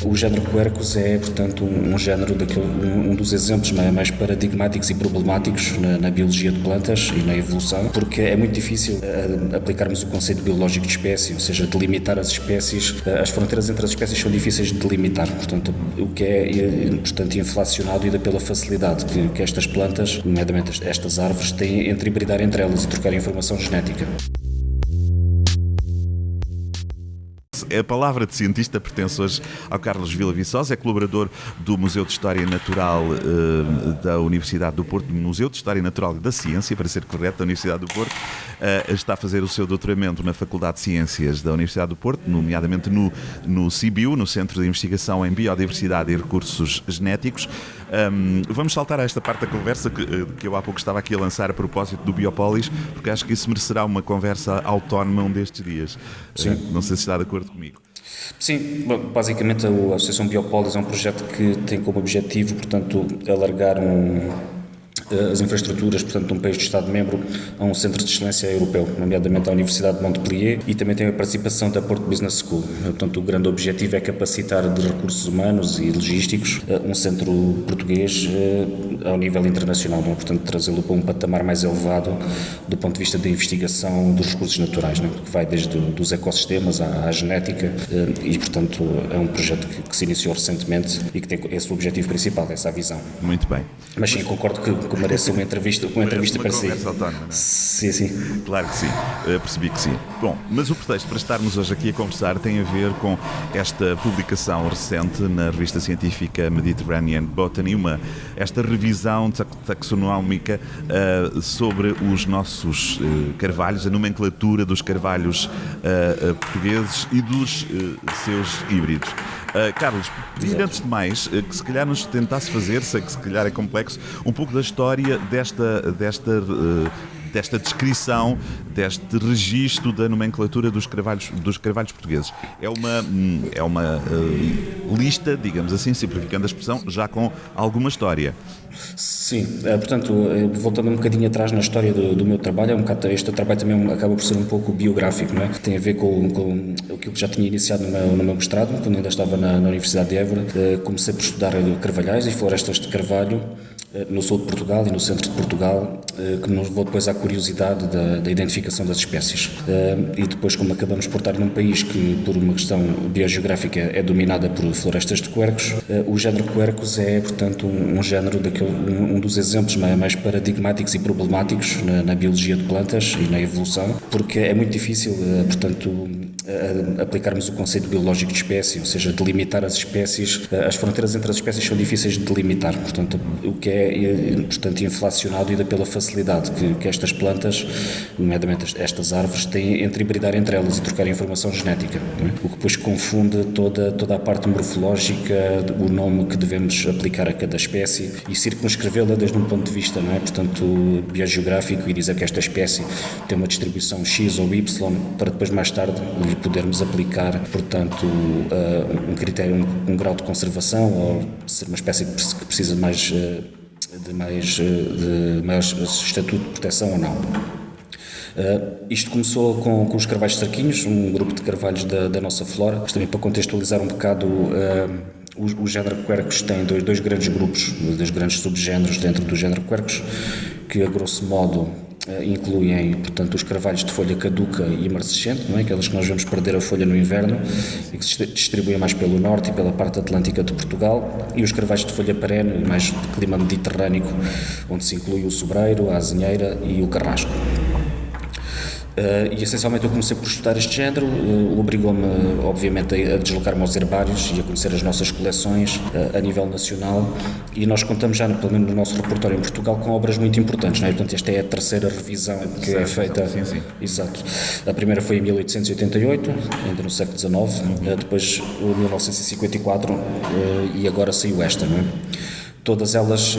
O género Quercus é, portanto, um género um dos exemplos mais paradigmáticos e problemáticos na biologia de plantas e na evolução, porque é muito difícil aplicarmos o conceito biológico de espécie, ou seja, delimitar as espécies. As fronteiras entre as espécies são difíceis de delimitar, portanto, o que é, portanto, inflacionado ainda pela facilidade que estas plantas, nomeadamente estas árvores, têm entre hibridar entre elas e trocar informação genética. A palavra de cientista pertence hoje ao Carlos Vila Viçosa, é colaborador do Museu de História Natural da Universidade do Porto, Museu de História Natural da Ciência, para ser correto, da Universidade do Porto. Está a fazer o seu doutoramento na Faculdade de Ciências da Universidade do Porto, nomeadamente no CIBIO, no Centro de Investigação em Biodiversidade e Recursos Genéticos. Vamos saltar a esta parte da conversa que eu há pouco estava aqui a lançar a propósito do Biopolis, porque acho que isso merecerá uma conversa autónoma um destes dias. Sim. Não sei se está de acordo comigo. Sim, basicamente a Associação Biopolis é um projeto que tem como objetivo, portanto, alargar as infraestruturas, portanto, de um país de Estado-membro a um centro de excelência europeu, nomeadamente a Universidade de Montpellier, e também tem a participação da Porto Business School. Portanto, o grande objetivo é capacitar de recursos humanos e logísticos um centro português ao nível internacional, não? Portanto, trazê-lo para um patamar mais elevado do ponto de vista da investigação dos recursos naturais, não? Que vai desde os ecossistemas à genética e, portanto, é um projeto que se iniciou recentemente e que tem esse o objetivo principal, essa visão. Muito bem. Mas sim, concordo que merece uma entrevista para si. Autónoma, não é? Sim. Claro que sim, percebi que sim. Bom, mas o pretexto para estarmos hoje aqui a conversar tem a ver com esta publicação recente na revista científica Mediterranean Botany, esta revisão taxonómica sobre os nossos carvalhos, a nomenclatura dos carvalhos portugueses e dos seus híbridos. Carlos, pedir antes de mais que se calhar nos tentasse fazer, sei que se calhar é complexo, um pouco da história desta descrição, deste registro da nomenclatura dos carvalhos portugueses. É uma lista, digamos assim, simplificando a expressão, já com alguma história. Sim, portanto, voltando um bocadinho atrás na história do meu trabalho, este trabalho também acaba por ser um pouco biográfico, não é? Tem a ver com aquilo que já tinha iniciado no meu mestrado, quando ainda estava na Universidade de Évora. Comecei por estudar carvalhais e florestas de carvalho no sul de Portugal e no centro de Portugal, que nos levou depois à curiosidade da identificação das espécies. E depois, como acabamos por estar num país que, por uma questão biogeográfica, é dominada por florestas de quercus, o género Quercus é, portanto, um género um dos exemplos mais paradigmáticos e problemáticos na biologia de plantas e na evolução, porque é muito difícil, portanto, aplicarmos o conceito biológico de espécie, ou seja, delimitar as espécies. As fronteiras entre as espécies são difíceis de delimitar, portanto, o que é, portanto, inflacionado ainda pela facilidade que estas plantas, nomeadamente estas árvores, têm entre hibridar entre elas e trocar informação genética, não é? O que depois confunde toda a parte morfológica, o nome que devemos aplicar a cada espécie e circunscrevê-la desde um ponto de vista, não é? Portanto, biogeográfico, e dizer que esta espécie tem uma distribuição X ou Y, para depois mais tarde lhe podermos aplicar, portanto, um critério, um grau de conservação, ou ser uma espécie que precisa de maior estatuto de proteção ou não. Isto começou com os carvalhos cerquinhos, um grupo de carvalhos da nossa flora, mas também para contextualizar um bocado. O género Quercus tem dois grandes grupos, dois grandes subgéneros dentro do género Quercus, que a grosso modo incluem, portanto, os carvalhos de folha caduca e marcescente, não é? Aquelas que nós vemos perder a folha no inverno e que se distribuem mais pelo norte e pela parte atlântica de Portugal, e os carvalhos de folha perene, mais de clima mediterrâneo, onde se inclui o sobreiro, a azinheira e o carrasco. E essencialmente eu comecei por estudar este género, obrigou-me obviamente a deslocar-me aos herbários e a conhecer as nossas coleções a nível nacional, e nós contamos já, pelo menos no nosso repertório em Portugal, com obras muito importantes, não é? Portanto, esta é a terceira revisão que é feita. Sim. Exato. A primeira foi em 1888, ainda no século XIX, depois 1954 e agora saiu esta, não é? Todas elas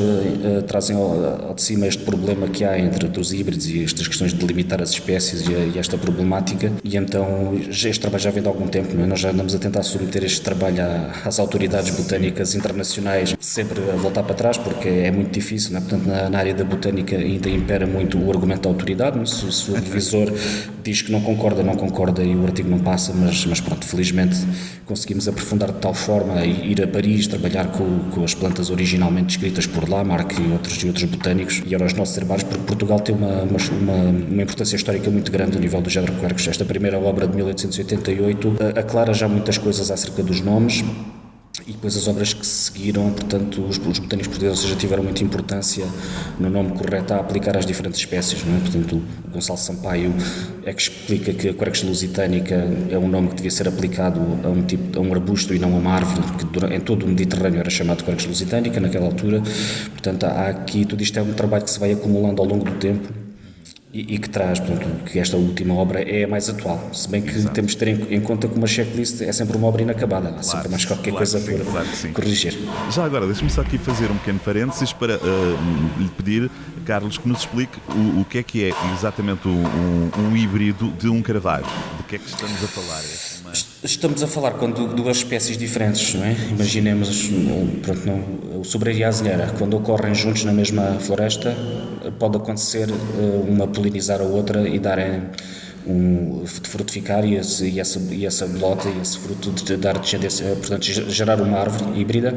trazem ao de cima este problema que há entre os híbridos e estas questões de limitar as espécies e esta problemática, e então este trabalho já vem de algum tempo, não é? Nós já andamos a tentar submeter este trabalho às autoridades botânicas internacionais, sempre a voltar para trás, porque é muito difícil, não é? Portanto, na área da botânica ainda impera muito o argumento da autoridade, não é? Se o revisor diz que não concorda e o artigo não passa, mas pronto, felizmente conseguimos aprofundar de tal forma, ir a Paris, trabalhar com as plantas originalmente descritas por Lamarck e outros botânicos, e eram os nossos herbares, porque Portugal tem uma importância histórica muito grande a nível do género Quercus. Esta primeira obra de 1888 aclara já muitas coisas acerca dos nomes, e depois as obras que se seguiram, portanto, os botânicos portugueses, ou seja, tiveram muita importância no nome correto a aplicar às diferentes espécies, não é? Portanto, o Gonçalo Sampaio é que explica que a Quercus lusitânica é um nome que devia ser aplicado a um arbusto e não a uma árvore, que em todo o Mediterrâneo era chamado de Quercus lusitânica naquela altura. Portanto, há aqui, tudo isto é um trabalho que se vai acumulando ao longo do tempo, e que traz, portanto, que esta última obra é a mais atual, se bem que temos de ter em conta que uma checklist é sempre uma obra inacabada, há sempre mais qualquer coisa por corrigir. Já agora, deixe-me só aqui fazer um pequeno parênteses para lhe pedir, Carlos, que nos explique o que é exatamente um híbrido de um carvalho. De que é que estamos a falar? Estamos a falar com duas espécies diferentes, não é? Imaginemos, o sobreiro e a azelheira, quando ocorrem juntos na mesma floresta, pode acontecer uma polinizar a outra e darem de frutificar e essa bolota e esse fruto de dar descendência, portanto gerar uma árvore híbrida,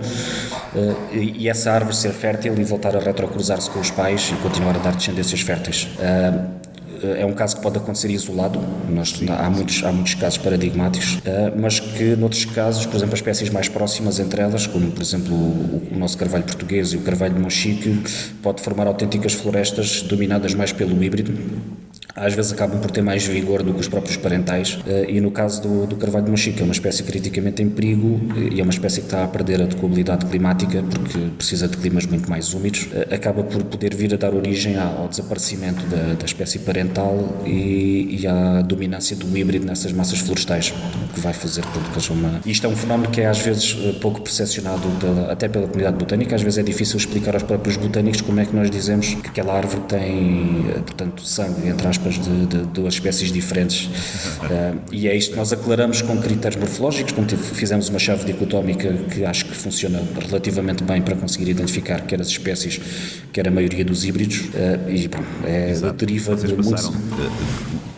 e essa árvore ser fértil e voltar a retrocruzar-se com os pais e continuar a dar descendências férteis. É um caso que pode acontecer isolado, há muitos casos paradigmáticos, mas que noutros casos, por exemplo, as espécies mais próximas entre elas, como por exemplo o nosso carvalho português e o carvalho de Monchique, pode formar autênticas florestas dominadas mais pelo híbrido. Às vezes acabam por ter mais vigor do que os próprios parentais, e no caso do carvalho de Monchique é uma espécie criticamente em perigo e é uma espécie que está a perder a adequabilidade climática porque precisa de climas muito mais úmidos, acaba por poder vir a dar origem ao desaparecimento da espécie parental e à dominância do híbrido nessas massas florestais, o que vai fazer que eles Isto é um fenómeno que é às vezes pouco percepcionado até pela comunidade botânica. Às vezes é difícil explicar aos próprios botânicos como é que nós dizemos que aquela árvore tem, portanto, sangue, entre aspas, de duas espécies diferentes, e é isto que nós aclaramos com critérios morfológicos, como fizemos uma chave dicotómica que acho que funciona relativamente bem para conseguir identificar quer as espécies, quer a maioria dos híbridos, e pronto, deriva de muitos...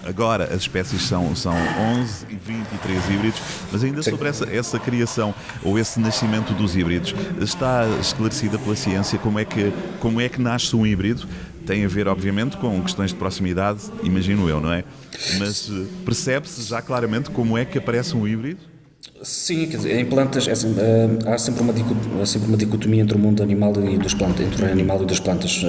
Agora as espécies são 11 e 23 híbridos, mas ainda Sim. sobre essa criação ou esse nascimento dos híbridos, está esclarecida pela ciência como é que nasce um híbrido? Tem a ver, obviamente, com questões de proximidade, imagino eu, não é? Mas percebe-se já claramente como é que aparece um híbrido? Sim, quer dizer, em plantas há sempre uma dicotomia entre o mundo animal e dos plantas, entre o reino animal e das plantas.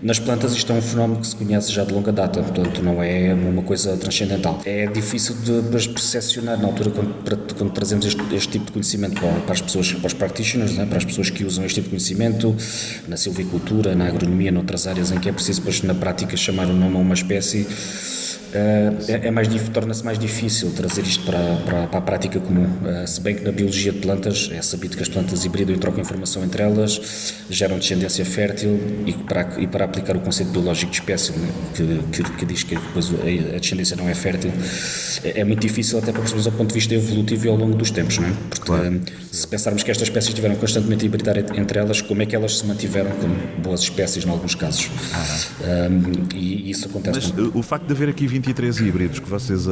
Nas plantas isto é um fenómeno que se conhece já de longa data, portanto não é uma coisa transcendental. É difícil de percepcionar na altura quando trazemos este tipo de conhecimento para as pessoas, para os practitioners, né? Para as pessoas que usam este tipo de conhecimento na silvicultura, na agronomia, noutras áreas em que é preciso depois na prática chamar o nome a uma espécie. Torna-se mais difícil trazer isto para a prática comum, se bem que na biologia de plantas é sabido que as plantas hibridam e trocam informação entre elas, geram descendência fértil e para aplicar o conceito biológico de espécie, né, que diz que depois a descendência não é fértil, é muito difícil até para percebermos ao ponto de vista evolutivo e ao longo dos tempos, não é? Porque claro. Se pensarmos que estas espécies estiveram constantemente a hibridar entre elas, como é que elas se mantiveram como boas espécies em alguns casos? E isso acontece. Mas o facto de haver aqui 23 híbridos que vocês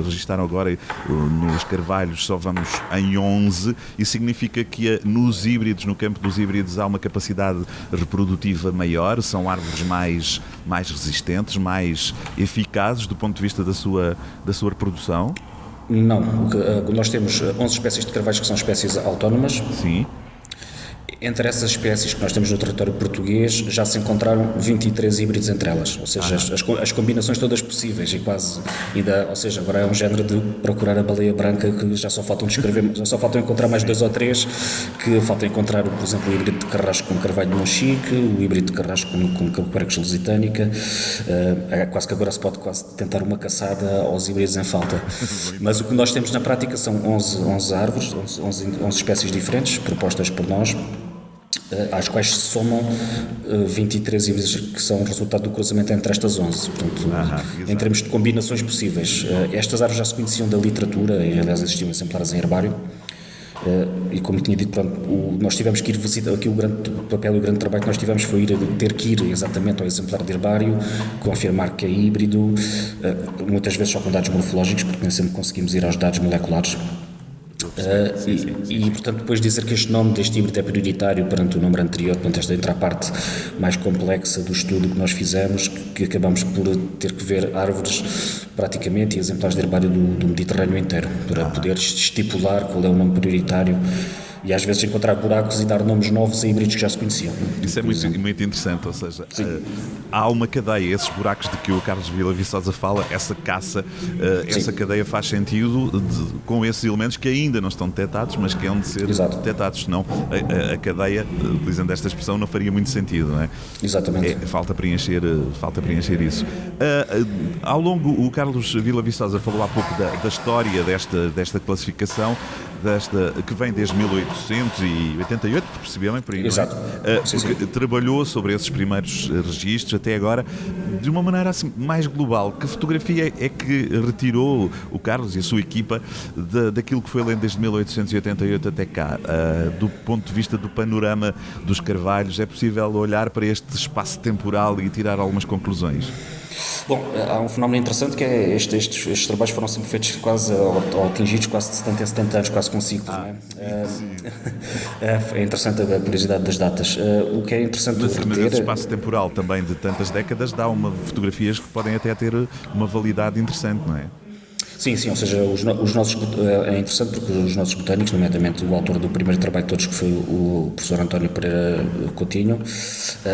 registaram agora nos carvalhos, só vamos em 11, isso significa que nos híbridos, no campo dos híbridos, há uma capacidade reprodutiva maior, são árvores mais resistentes, mais eficazes do ponto de vista da sua reprodução? Não, nós temos 11 espécies de carvalhos que são espécies autónomas. Sim. Entre essas espécies que nós temos no território português já se encontraram 23 híbridos entre elas, ou seja, as combinações todas possíveis e quase ou seja, agora é um género de procurar a baleia branca que já só faltam encontrar mais 2 ou 3, que faltam encontrar, por exemplo, o híbrido de carrasco com carvalho de Monchique, o híbrido de carrasco com Quercus lusitânica, quase que agora se pode quase tentar uma caçada aos híbridos em falta. Mas o que nós temos na prática são 11 árvores, 11 espécies diferentes propostas por nós. às quais se somam 23 híbridos que são resultado do cruzamento entre estas 11. Portanto, em termos de combinações possíveis, estas árvores já se conheciam da literatura e, aliás, existiam exemplares em herbário. E como tinha dito, pronto, nós tivemos que ir visitar, aqui o papel e o grande trabalho que nós tivemos foi ter que ir exatamente ao exemplar de herbário, confirmar que é híbrido, muitas vezes só com dados morfológicos, porque nem sempre conseguimos ir aos dados moleculares. E, portanto, depois dizer que este nome deste híbrido é prioritário perante o nome anterior, portanto, esta entra a parte mais complexa do estudo que nós fizemos, que acabamos por ter que ver árvores praticamente e exemplares de herbário do Mediterrâneo inteiro, para poder estipular qual é o nome prioritário e às vezes encontrar buracos e dar nomes novos a híbridos que já se conheciam. Isso é muito interessante, ou seja, há uma cadeia, esses buracos de que o Carlos Vila Viçosa fala, essa caça, essa cadeia faz sentido com esses elementos que ainda não estão detectados, mas que hão de ser detectados, senão a cadeia, utilizando esta expressão, não faria muito sentido, não é? Exatamente. Falta preencher isso. Ao longo, o Carlos Vila Viçosa falou há pouco da história desta classificação, que vem desde 1888, percebeu-me por aí, Exato. Porque trabalhou sobre esses primeiros registros até agora de uma maneira assim mais global. Que fotografia é que retirou o Carlos e a sua equipa daquilo que foi além desde 1888 até cá? Do ponto de vista do panorama dos carvalhos, é possível olhar para este espaço temporal e tirar algumas conclusões? Bom, há um fenómeno interessante que é estes trabalhos foram sempre feitos quase, ou atingidos quase de 70 em 70 anos, quase com ciclos, não é? É interessante a curiosidade das datas. O que é interessante mas reter... esse espaço temporal também de tantas décadas dá fotografias que podem até ter uma validade interessante, não é? Sim, ou seja, é interessante porque os nossos botânicos, nomeadamente o autor do primeiro trabalho de todos, que foi o professor António Pereira Coutinho,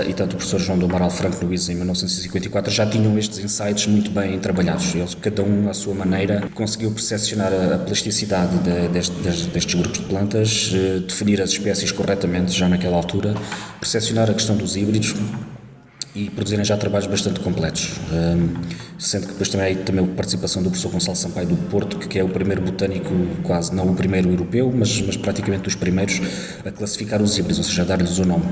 e tanto o professor João do Amaral Franco no ISA em 1954, já tinham estes insights muito bem trabalhados. Eles, cada um à sua maneira, conseguiu percepcionar a plasticidade destes grupos de plantas, definir as espécies corretamente já naquela altura, percepcionar a questão dos híbridos, e produzirem já trabalhos bastante completos, sendo que depois também há a participação do professor Gonçalo Sampaio do Porto, que é o primeiro botânico, quase não o primeiro europeu, mas praticamente dos primeiros a classificar os híbridos, ou seja, a dar-lhes o nome.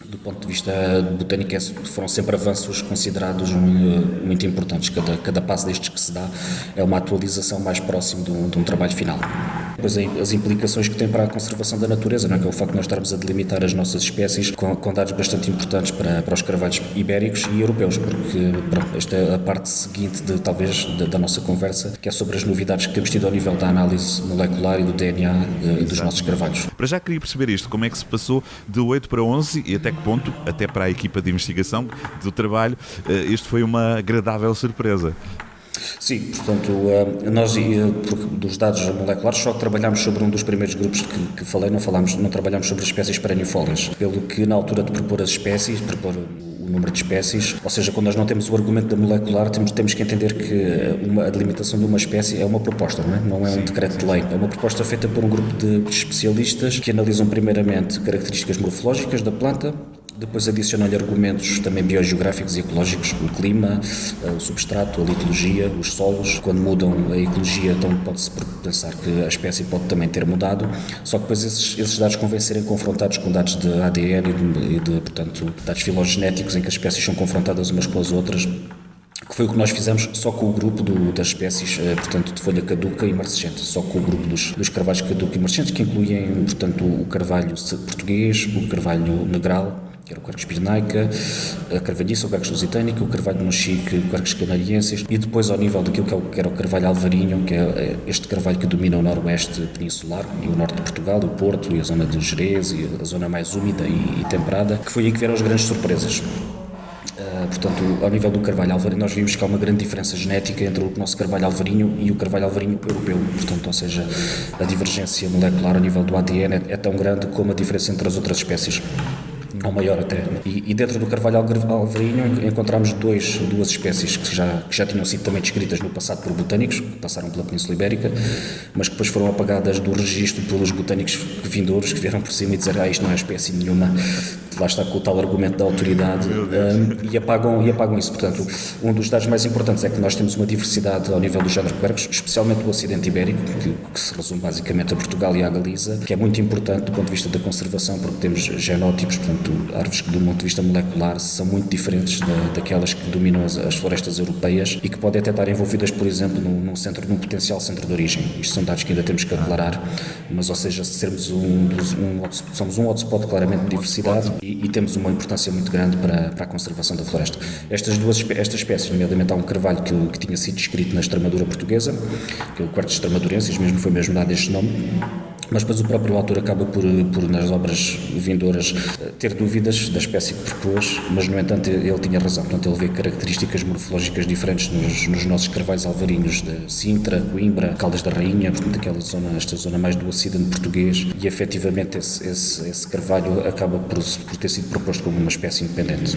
Do ponto de vista botânico, foram sempre avanços considerados muito importantes. Cada passo destes que se dá é uma atualização mais próximo de um trabalho final. Depois as implicações que tem para a conservação da natureza, não é? Que é o facto de nós estarmos a delimitar as nossas espécies com dados bastante importantes para os carvalhos ibéricos e europeus, porque esta é a parte seguinte da nossa conversa, que é sobre as novidades que temos tido ao nível da análise molecular e do DNA dos nossos carvalhos. Para já queria perceber isto, como é que se passou de 8 para 11 e até que ponto, até para a equipa de investigação do trabalho, isto foi uma agradável surpresa. Sim, portanto, nós dos dados moleculares só trabalhámos sobre um dos primeiros grupos que falei, não trabalhámos sobre as espécies perennifólias, pelo que na altura de propor as espécies, propor o número de espécies, ou seja, quando nós não temos o argumento da molecular, temos que entender que a delimitação de uma espécie é uma proposta, não é um decreto de lei, é uma proposta feita por um grupo de especialistas que analisam primeiramente características morfológicas da planta, depois adicionam-lhe argumentos também biogeográficos e ecológicos, o clima, o substrato, a litologia, os solos. Quando mudam a ecologia, então pode-se pensar que a espécie pode também ter mudado, só que depois esses dados convêm serem confrontados com dados de ADN portanto, dados filogenéticos em que as espécies são confrontadas umas com as outras, que foi o que nós fizemos só com o grupo das espécies, portanto, de folha caduca e marcescente, só com o grupo dos carvalhos caduca e marcescentes, que incluem, portanto, o carvalho português, o carvalho negral, que era o Quercus pirenaica, a carvalhiça, o Quercus lusitânica, o carvalho de Monchique, o Quercus canariensis, e depois ao nível daquilo que era o carvalho alvarinho, que é este carvalho que domina o noroeste peninsular e o norte de Portugal, o Porto e a zona de Jerez e a zona mais úmida e temperada, que foi aí que vieram as grandes surpresas. Portanto, ao nível do carvalho alvarinho, nós vimos que há uma grande diferença genética entre o nosso carvalho alvarinho e o carvalho alvarinho europeu. Portanto, ou seja, a divergência molecular ao nível do ADN é tão grande como a diferença entre as outras espécies. ou maior até. E dentro do carvalho alvarinho encontramos duas espécies que já tinham sido também descritas no passado por botânicos, que passaram pela Península Ibérica, mas que depois foram apagadas do registro pelos botânicos vindouros, que vieram por cima e dizer isto não é espécie nenhuma, lá está com o tal argumento da autoridade, e apagam isso. Portanto, um dos dados mais importantes é que nós temos uma diversidade ao nível do género Quercus, especialmente o Ocidente Ibérico, que se resume basicamente a Portugal e à Galiza, que é muito importante do ponto de vista da conservação, porque temos genótipos, portanto, árvores que do ponto de vista molecular são muito diferentes daquelas que dominam as florestas europeias e que podem até estar envolvidas, por exemplo, num potencial centro de origem. Isto são dados que ainda temos que aclarar, mas, ou seja, se sermos somos um hotspot claramente de diversidade e temos uma importância muito grande para a conservação da floresta. Estas espécies, nomeadamente há um carvalho que tinha sido descrito na Extremadura portuguesa, que é o Quercus extremadurensis, foi mesmo dado este nome, mas depois o próprio autor acaba por nas obras vindouras, ter dúvidas da espécie que propôs, mas no entanto ele tinha razão. Portanto, ele vê características morfológicas diferentes nos nossos carvalhos alvarinhos de Sintra, Coimbra, Caldas da Rainha, portanto esta zona mais do ocidente português, e efetivamente esse carvalho acaba por ter sido proposto como uma espécie independente.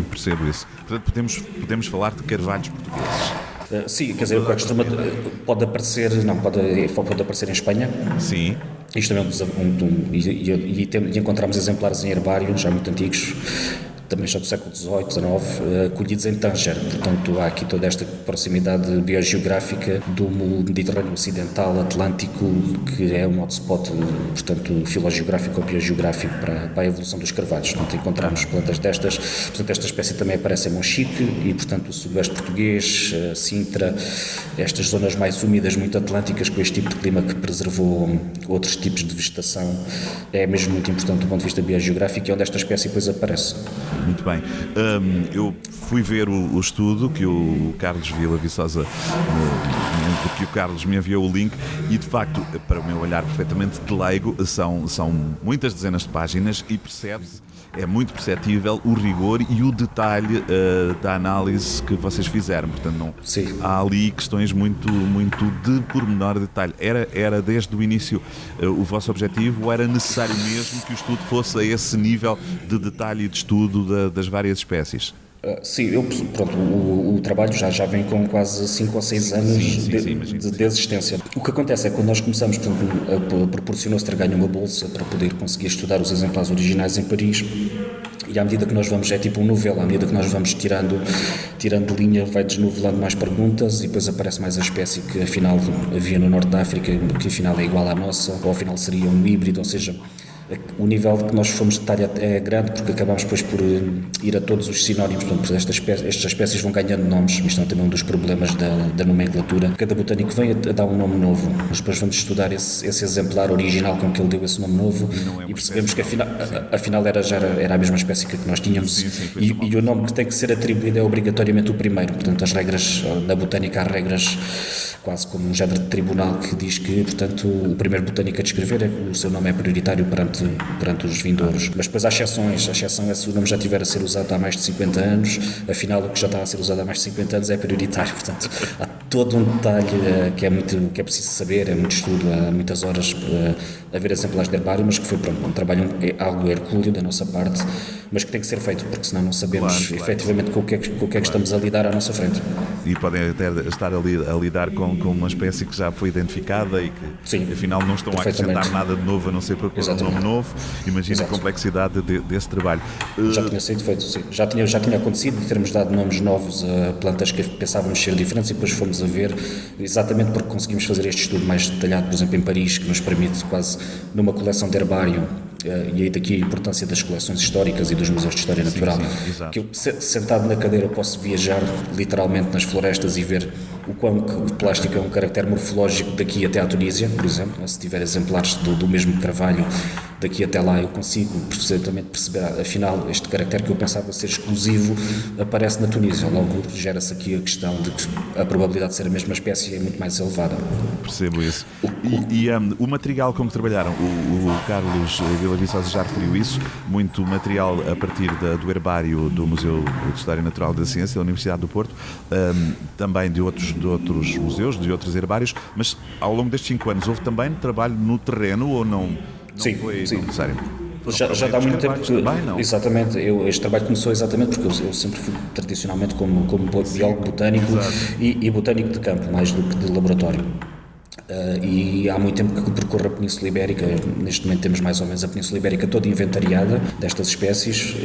Percebo isso. Portanto, podemos falar de carvalhos portugueses. Sim, quer dizer, o Quercus pode aparecer em Espanha. Sim. Isto também e encontramos exemplares em herbários já muito antigos, também já do século XVIII, XIX, colhidos em Tanger. Portanto, há aqui toda esta proximidade biogeográfica do Mediterrâneo Ocidental, Atlântico, que é um hotspot, portanto, filogeográfico ou biogeográfico para a evolução dos carvalhos. Portanto, encontramos plantas destas. Portanto, esta espécie também aparece em Monchique e, portanto, o sudoeste português, Sintra, estas zonas mais úmidas, muito atlânticas, com este tipo de clima que preservou outros tipos de vegetação, é mesmo muito importante do ponto de vista biogeográfico, e é onde esta espécie depois aparece. Muito bem. Eu fui ver o estudo que o Carlos Vila Viçosa, que o Carlos me enviou o link, e de facto, para o meu olhar perfeitamente de leigo, são muitas dezenas de páginas e percebe-se, é muito perceptível o rigor e o detalhe da análise que vocês fizeram. Portanto, não, há ali questões muito de pormenor, de detalhe. Era desde o início o vosso objetivo, ou era necessário mesmo que o estudo fosse a esse nível de detalhe e de estudo das várias espécies? Sim, o trabalho já vem com quase 5 ou 6 anos de existência. O que acontece é que quando nós começamos, proporcionou-se ter ganho uma bolsa para poder conseguir estudar os exemplares originais em Paris, e à medida que nós vamos, é tipo um novelo, à medida que nós vamos tirando linha, vai desnovelando mais perguntas e depois aparece mais a espécie que afinal havia no norte da África, que afinal é igual à nossa, ou afinal seria um híbrido, ou seja, o nível que nós fomos de detalhe é grande, porque acabamos depois por ir a todos os sinónimos. Portanto, estas espécies vão ganhando nomes. Isto é também um dos problemas da nomenclatura. Cada botânico vem a dar um nome novo, mas depois vamos estudar esse exemplar original com que ele deu esse nome novo e percebemos que afinal era a mesma espécie que nós tínhamos. E o nome que tem que ser atribuído é obrigatoriamente o primeiro. Portanto, as regras na botânica, há regras quase como um género de tribunal que diz que, portanto, o primeiro botânico a descrever o seu nome é prioritário perante os vindouros. Mas depois há exceções. A exceção é se o nome já estiver a ser usado há mais de 50 anos, afinal o que já está a ser usado há mais de 50 anos é prioritário. Portanto, há todo um detalhe que é preciso saber, é muito estudo, há muitas horas a ver exemplares de herbário, mas que foi um trabalho algo hercúleo da nossa parte, mas que tem que ser feito, porque senão não sabemos efetivamente com o que é que estamos a lidar à nossa frente. E podem até estar a lidar com uma espécie que já foi identificada e que afinal não estão a acrescentar nada de novo, a não ser procurar um nome novo. Imagina a complexidade desse trabalho. Já tinha sido feito, sim. Já tinha acontecido de termos dado nomes novos a plantas que pensávamos ser diferentes e depois fomos a ver, exatamente porque conseguimos fazer este estudo mais detalhado, por exemplo, em Paris, que nos permite quase numa coleção de herbário, e aí daqui a importância das coleções históricas e dos museus de história natural, que eu sentado na cadeira posso viajar literalmente nas florestas e ver o quão o plástico é um caractere morfológico daqui até à Tunísia, por exemplo. Se tiver exemplares do mesmo carvalho daqui até lá, eu consigo perfeitamente perceber, afinal, este caractere que eu pensava ser exclusivo aparece na Tunísia. Logo gera-se aqui a questão de que a probabilidade de ser a mesma espécie é muito mais elevada. Percebo isso. E o material com que trabalharam, o Carlos Vila Viçosa já referiu isso, muito material a partir do herbário do Museu de História Natural da Ciência da Universidade do Porto, também de outros museus, de outros herbários, mas ao longo destes 5 anos houve também trabalho no terreno ou não? Sim, foi necessário? Já dá muito tempo que... Também, não? Exatamente, este trabalho começou exatamente porque eu sempre fui tradicionalmente como biólogo botânico e botânico de campo, mais do que de laboratório. E há muito tempo que percorro a Península Ibérica. Neste momento temos mais ou menos a Península Ibérica toda inventariada destas espécies.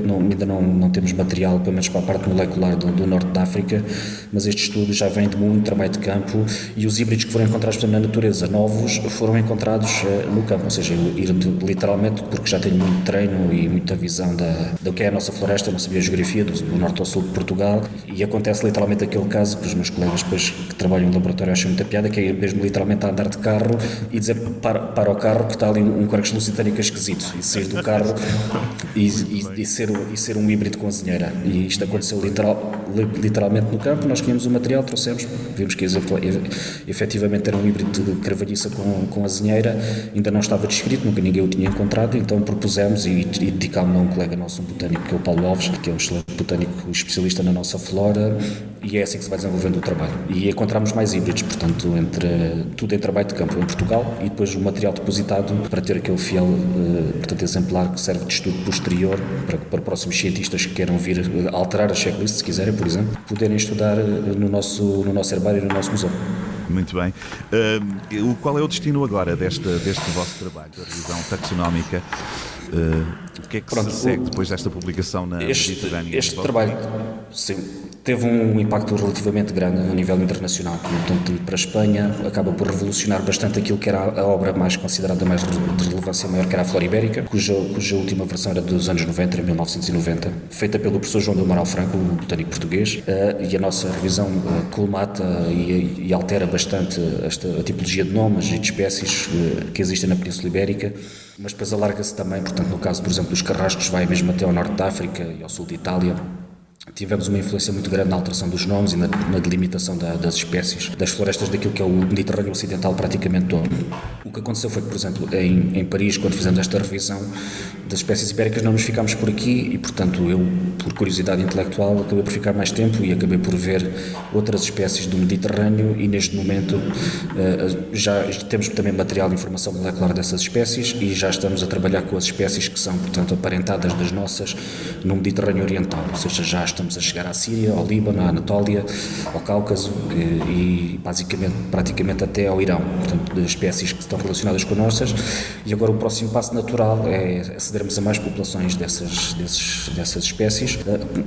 Ainda não temos material, pelo menos para a parte molecular do norte da África, mas este estudo já vem de muito trabalho de campo, e os híbridos que foram encontrados na natureza, novos, foram encontrados no campo, ou seja, ir literalmente, porque já tenho muito treino e muita visão do que é a nossa floresta, a nossa biogeografia do norte ao sul de Portugal, e acontece literalmente aquele caso que os meus colegas depois que trabalham em laboratório acham muita piada, que é mesmo literalmente a andar de carro e dizer para o carro que está ali um Quercus lusitanica esquisito, e sair do carro e ser um híbrido com azinheira. E isto aconteceu literalmente no campo. Nós queríamos o material, trouxemos, vimos que efetivamente era um híbrido de carvalhiça com azinheira, ainda não estava descrito, nunca ninguém o tinha encontrado, então propusemos e dedicámos a um colega nosso, um botânico, que é o Paulo Alves, que é um excelente botânico especialista na nossa flora, e é assim que se vai desenvolvendo o trabalho. E encontramos mais híbridos, portanto, tudo em trabalho de campo em Portugal, e depois o material depositado para ter aquele fiel, portanto, exemplar que serve de estudo posterior para próximos cientistas que queiram vir alterar a checklist, se quiserem, por exemplo, poderem estudar no nosso herbário e no nosso museu. Muito bem. Qual é o destino agora deste vosso trabalho, da revisão taxonómica? O que é que se segue depois desta publicação na Mediterrânea? Este trabalho, sim, teve um impacto relativamente grande a nível internacional. Portanto, para a Espanha, acaba por revolucionar bastante aquilo que era a obra mais considerada mais de relevância maior, que era a Flora Ibérica, cuja última versão era dos anos 90, em 1990, feita pelo professor João do Amaral Franco, um botânico português, e a nossa revisão colmata e altera bastante a tipologia de nomes e de espécies que existem na Península Ibérica, mas depois alarga-se também, portanto, no caso, por exemplo, dos carrascos, vai mesmo até ao norte da África e ao sul de Itália. Tivemos uma influência muito grande na alteração dos nomes e na delimitação das espécies, das florestas daquilo que é o Mediterrâneo Ocidental praticamente todo. O que aconteceu foi que, por exemplo, em Paris, quando fizemos esta revisão das espécies ibéricas, não nos ficámos por aqui e, portanto, eu, por curiosidade intelectual, acabei por ficar mais tempo e acabei por ver outras espécies do Mediterrâneo, e neste momento já temos também material de informação molecular dessas espécies e já estamos a trabalhar com as espécies que são, portanto, aparentadas das nossas no Mediterrâneo Oriental, ou seja, já estamos a chegar à Síria, ao Líbano, à Anatólia, ao Cáucaso e basicamente, praticamente até ao Irão, portanto, de espécies que estão relacionadas com nossas, e agora o próximo passo natural é acedermos a mais populações dessas espécies,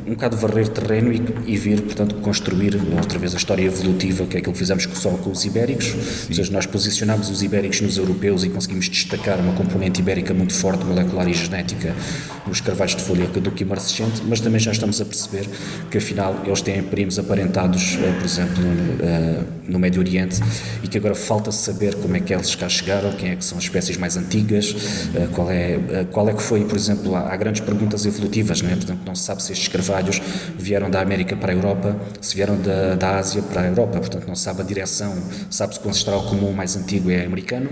um bocado varrer terreno e vir, portanto, construir outra vez a história evolutiva, que é aquilo que fizemos só com os ibéricos, ou seja, nós posicionámos os ibéricos nos europeus e conseguimos destacar uma componente ibérica muito forte, molecular e genética, nos carvalhos de folha caduca e marcescente, mas também já estamos a perceber que afinal eles têm primos aparentados, por exemplo, no Médio Oriente, e que agora falta saber como é que eles cá chegaram, quem é que são as espécies mais antigas, qual é que foi, por exemplo, há grandes perguntas evolutivas, não é? Portanto, não se sabe se estes carvalhos vieram da América para a Europa, se vieram da Ásia para a Europa, portanto não se sabe a direção, sabe-se que o ancestral comum mais antigo é americano,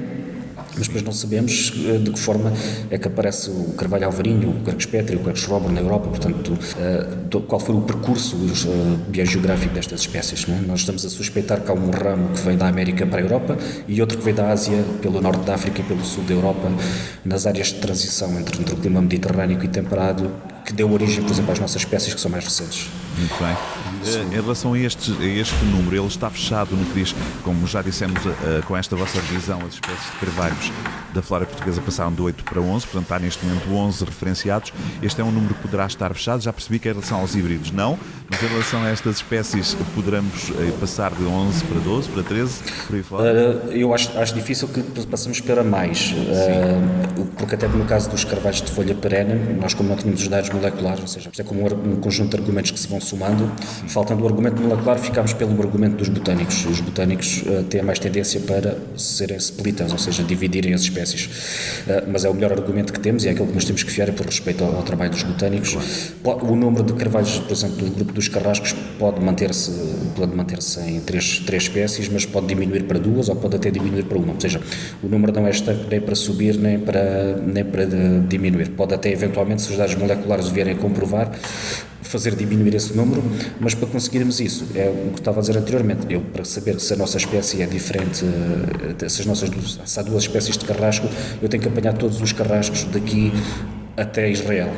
mas depois não sabemos de que forma é que aparece o carvalho alvarinho, o Quercus petri, o Quercus robur na Europa, portanto, qual foi o percurso biogeográfico destas espécies, não é? Nós estamos a suspeitar que há um ramo que vem da América para a Europa e outro que vem da Ásia, pelo norte da África e pelo sul da Europa, nas áreas de transição entre o clima mediterrâneo e temperado, que deu origem, por exemplo, às nossas espécies que são mais recentes. Muito bem. Em relação a este número, ele está fechado no que diz, como já dissemos, com esta vossa revisão, as espécies de carvalhos da flora portuguesa passaram de 8 para 11, portanto há neste momento 11 referenciados. Este é um número que poderá estar fechado. Já percebi que em relação aos híbridos não, mas em relação a estas espécies poderemos passar de 11 para 12, para 13, por aí fora? Eu acho difícil que passemos para mais, porque até no caso dos carvalhos de folha perene, nós como não tínhamos os dados moleculares, ou seja, isto é como um conjunto de argumentos que se vão somando, faltando o argumento molecular, ficámos pelo argumento dos botânicos. Os botânicos têm mais tendência para serem splitters, ou seja, dividirem as espécies, mas é o melhor argumento que temos e é aquilo que nós temos que fiar, por respeito ao trabalho dos botânicos. O número de carvalhos, por exemplo, do grupo dos carrascos pode manter-se em três espécies, mas pode diminuir para 2 ou pode até diminuir para 1, ou seja, o número não é nem para subir nem para diminuir, pode até eventualmente, se os dados moleculares vierem a comprovar, fazer diminuir esse número, mas para conseguirmos isso, é o que estava a dizer anteriormente, eu para saber se a nossa espécie é diferente, se há duas espécies de carrasco, eu tenho que apanhar todos os carrascos daqui até Israel,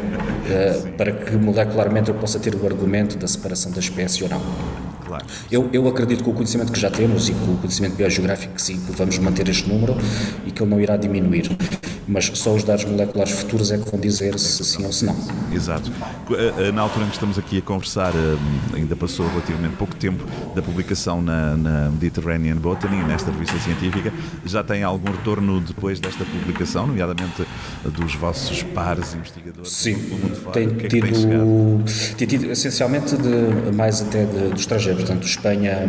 para que molecularmente eu possa ter o argumento da separação da espécie ou não. Claro. Eu acredito que com o conhecimento que já temos e com o conhecimento biogeográfico que sim, que vamos manter este número e que ele não irá diminuir, mas só os dados moleculares futuros é que vão dizer se sim ou se não. Exato. Na altura em que estamos aqui a conversar, ainda passou relativamente pouco tempo da publicação na Mediterranean Botany, nesta revista científica. Já tem algum retorno depois desta publicação, nomeadamente dos vossos pares investigadores? Sim, do mundo fora? tem O que é que tem chegado? tido essencialmente mais até do estrangeiro, portanto Espanha,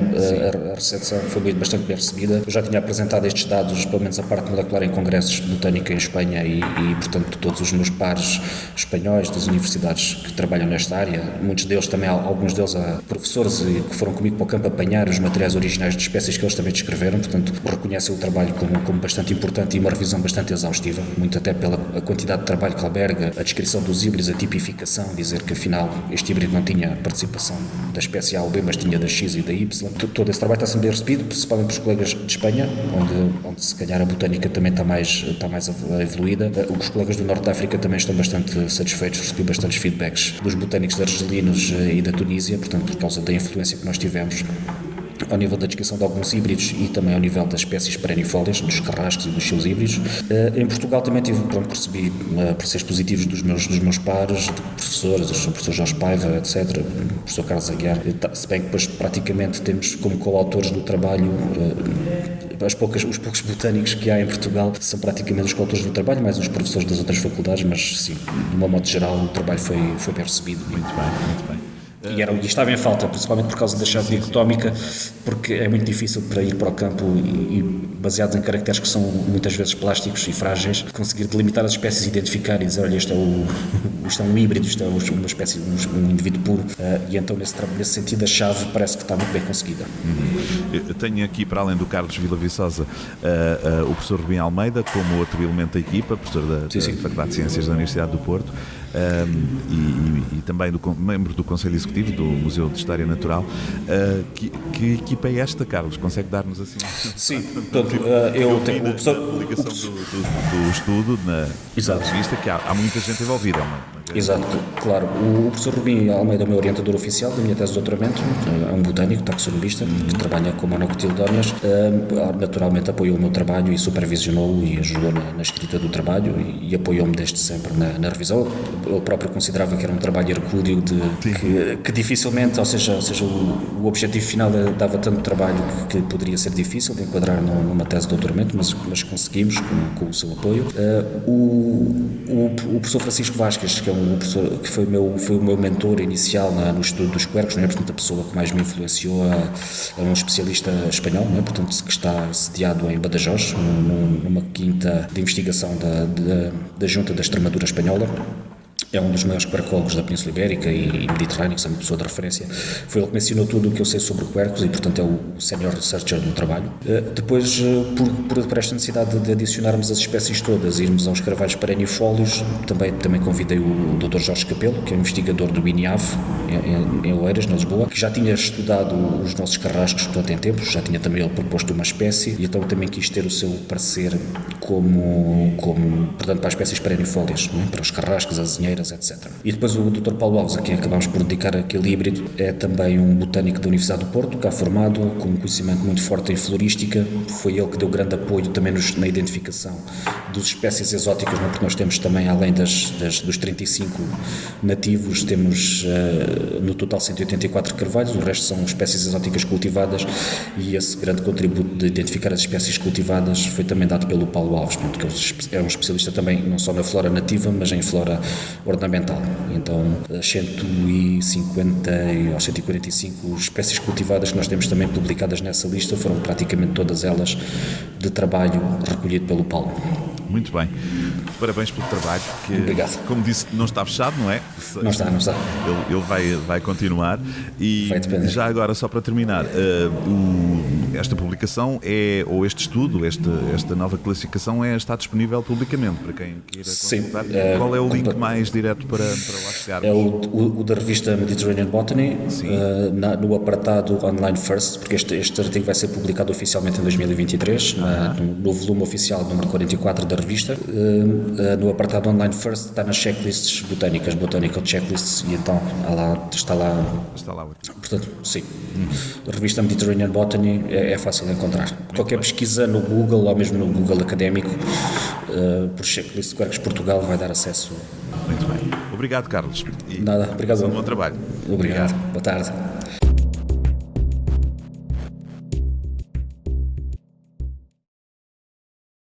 a recepção foi bastante bem recebida. Eu já tinha apresentado estes dados, pelo menos a parte molecular, em congressos de botânica em Espanha e portanto todos os meus pares espanhóis das universidades que trabalham nesta área, muitos deles também, alguns deles professores que foram comigo para o campo apanhar os materiais originais de espécies que eles também descreveram, portanto reconhecem o trabalho como bastante importante e uma revisão bastante exaustiva, muito até pela quantidade de trabalho que alberga, a descrição dos híbridos, a tipificação, dizer que afinal este híbrido não tinha participação da espécie A ou B, mas tinha da X e da Y. Todo esse trabalho está sendo bem recebido, principalmente pelos colegas de Espanha, onde se calhar a botânica também está mais evoluída. Os colegas do Norte de África também estão bastante satisfeitos, recebi bastantes feedbacks dos botânicos argelinos e da Tunísia, portanto por causa da influência que nós tivemos ao nível da descrição de alguns híbridos e também ao nível das espécies perennifólias, dos carrascos e dos seus híbridos. Em Portugal também percebi pareceres positivos dos meus pares, de professores, o professor Jorge Paiva, etc., o professor Carlos Aguiar, se bem que depois praticamente temos como coautores do trabalho os poucos botânicos que há em Portugal são praticamente os coautores do trabalho, mais os professores das outras faculdades, mas sim, de uma modo geral o trabalho foi bem recebido. Muito bem. E estava em falta, principalmente por causa da chave dicotómica, porque é muito difícil para ir para o campo e baseados em caracteres que são muitas vezes plásticos e frágeis, conseguir delimitar as espécies, identificar e dizer, olha, isto é um híbrido, isto é uma espécie, um indivíduo puro, e então nesse sentido a chave parece que está muito bem conseguida. Eu tenho aqui, para além do Carlos Villaviçosa, o professor Rubim Almeida, como outro elemento da equipa, professor da Faculdade de Ciências da Universidade do Porto, e também membro do Conselho Executivo do Museu de História Natural. Que equipa é esta, Carlos? Consegue dar-nos assim? Sim, eu tenho o professor... A ligação do estudo na revista, que há muita gente envolvida. Exato, claro. O professor Rubim Almeida é o meu orientador oficial da minha tese de doutoramento, é um botânico, taxonomista, que trabalha com monocotiledóneas, naturalmente apoiou o meu trabalho e supervisionou e ajudou na escrita do trabalho e apoiou-me desde sempre na revisão. Ele próprio considerava que era um trabalho hercúleo que dificilmente, ou seja, o objetivo final dava tanto trabalho que poderia ser difícil de enquadrar numa tese de doutoramento, mas conseguimos com o seu apoio. O professor Francisco Vasquez, que é um professor que foi o meu mentor inicial no estudo dos quercos, não é? Portanto, a pessoa que mais me influenciou é um especialista espanhol, não é? Portanto, que está sediado em Badajoz, numa quinta de investigação da Junta da Extremadura Espanhola. É um dos maiores quercólogos da Península Ibérica e mediterrânea, é uma pessoa de referência. Foi ele que me ensinou tudo o que eu sei sobre quercos e, portanto, é o senior researcher do trabalho. Depois, por esta necessidade de adicionarmos as espécies todas, irmos aos carvalhos perennifólios, também convidei o Dr. Jorge Capelo, que é um investigador do INIAV, em Oeiras, na Lisboa, que já tinha estudado os nossos carrascos, portanto, em tempos, já tinha também ele proposto uma espécie, e então também quis ter o seu parecer portanto, para as espécies perennifólias, não é? Para os carrascos, as azinheiras, etc. E depois o Dr. Paulo Alves, a quem acabámos por dedicar aquele híbrido, é também um botânico da Universidade do Porto, cá formado, com um conhecimento muito forte em florística. Foi ele que deu grande apoio também na identificação das espécies exóticas, não? Porque nós temos também, além dos 35 nativos, temos no total 184 carvalhos, o resto são espécies exóticas cultivadas, e esse grande contributo de identificar as espécies cultivadas foi também dado pelo Paulo Alves, que é um especialista também não só na flora nativa, mas em flora ornamental. Então, as 150 ou 145 espécies cultivadas que nós temos também publicadas nessa lista foram praticamente todas elas de trabalho recolhido pelo Paulo. Muito bem. parabéns pelo trabalho, que, Obrigado. como disse, não está fechado, não é? Não está. Ele vai continuar. E Vai depender. já agora, só para terminar, esta publicação ou este estudo, esta nova classificação está disponível publicamente para quem queira Sim, consultar. Qual é o link mais direto para lá chegar? É o da revista Mediterranean Botany, no apartado Online First, porque este artigo vai ser publicado oficialmente em 2023, no volume oficial número 44 da revista. No apartado Online First está nas checklists botânicas, Botanical Checklists, e então está lá. Está lá. Portanto, sim. A revista Mediterranean Botany é fácil de encontrar. Qualquer pesquisa no Google ou mesmo no Google académico por checklist de Quercus Portugal vai dar acesso. Muito bem. Obrigado, Carlos. Nada, obrigado. Bom trabalho. Obrigado. Boa tarde.